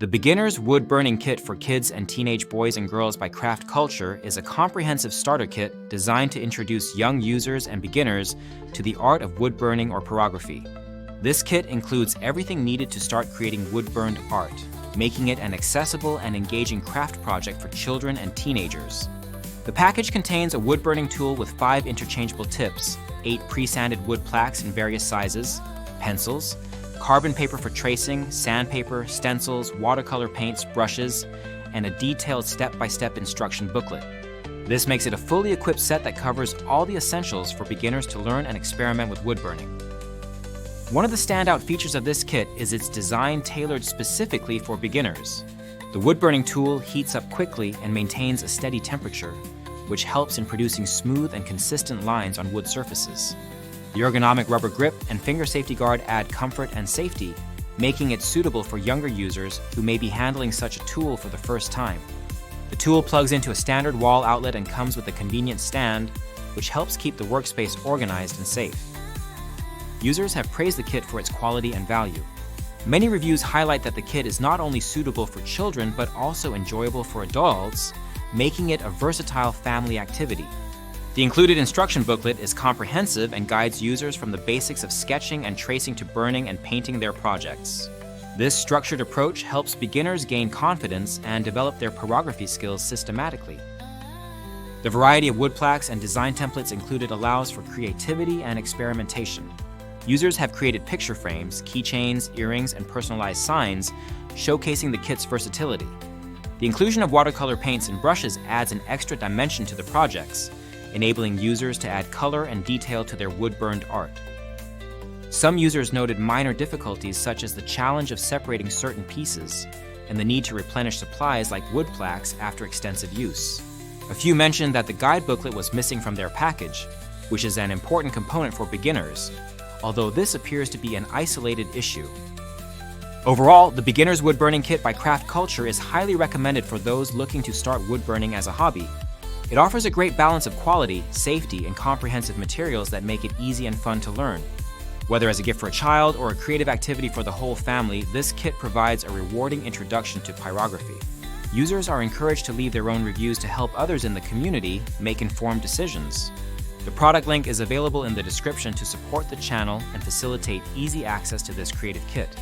The Beginner's Wood Burning Kit for Kids and Teenage Boys and Girls by Craft Culture is a comprehensive starter kit designed to introduce young users and beginners to the art of wood burning or pyrography. This kit includes everything needed to start creating wood-burned art, making it an accessible and engaging craft project for children and teenagers. The package contains a wood-burning tool with 5 interchangeable tips, 8 pre-sanded wood plaques in various sizes, pencils, carbon paper for tracing, sandpaper, stencils, watercolor paints, brushes, and a detailed step-by-step instruction booklet. This makes it a fully equipped set that covers all the essentials for beginners to learn and experiment with wood burning. One of the standout features of this kit is its design tailored specifically for beginners. The wood-burning tool heats up quickly and maintains a steady temperature, which helps in producing smooth and consistent lines on wood surfaces. The ergonomic rubber grip and finger safety guard add comfort and safety, making it suitable for younger users who may be handling such a tool for the first time. The tool plugs into a standard wall outlet and comes with a convenient stand, which helps keep the workspace organized and safe. Users have praised the kit for its quality and value. Many reviews highlight that the kit is not only suitable for children but also enjoyable for adults, making it a versatile family activity. The included instruction booklet is comprehensive and guides users from the basics of sketching and tracing to burning and painting their projects. This structured approach helps beginners gain confidence and develop their pyrography skills systematically. The variety of wood plaques and design templates included allows for creativity and experimentation. Users have created picture frames, keychains, earrings, and personalized signs, showcasing the kit's versatility. The inclusion of watercolor paints and brushes adds an extra dimension to the projects, enabling users to add color and detail to their wood-burned art. Some users noted minor difficulties such as the challenge of separating certain pieces and the need to replenish supplies like wood plaques after extensive use. A few mentioned that the guide booklet was missing from their package, which is an important component for beginners, although this appears to be an isolated issue. Overall, the Beginner's Wood Burning Kit by Craft Culture is highly recommended for those looking to start wood burning as a hobby. It offers a great balance of quality, safety, and comprehensive materials that make it easy and fun to learn. Whether as a gift for a child or a creative activity for the whole family, this kit provides a rewarding introduction to pyrography. Users are encouraged to leave their own reviews to help others in the community make informed decisions. The product link is available in the description to support the channel and facilitate easy access to this creative kit.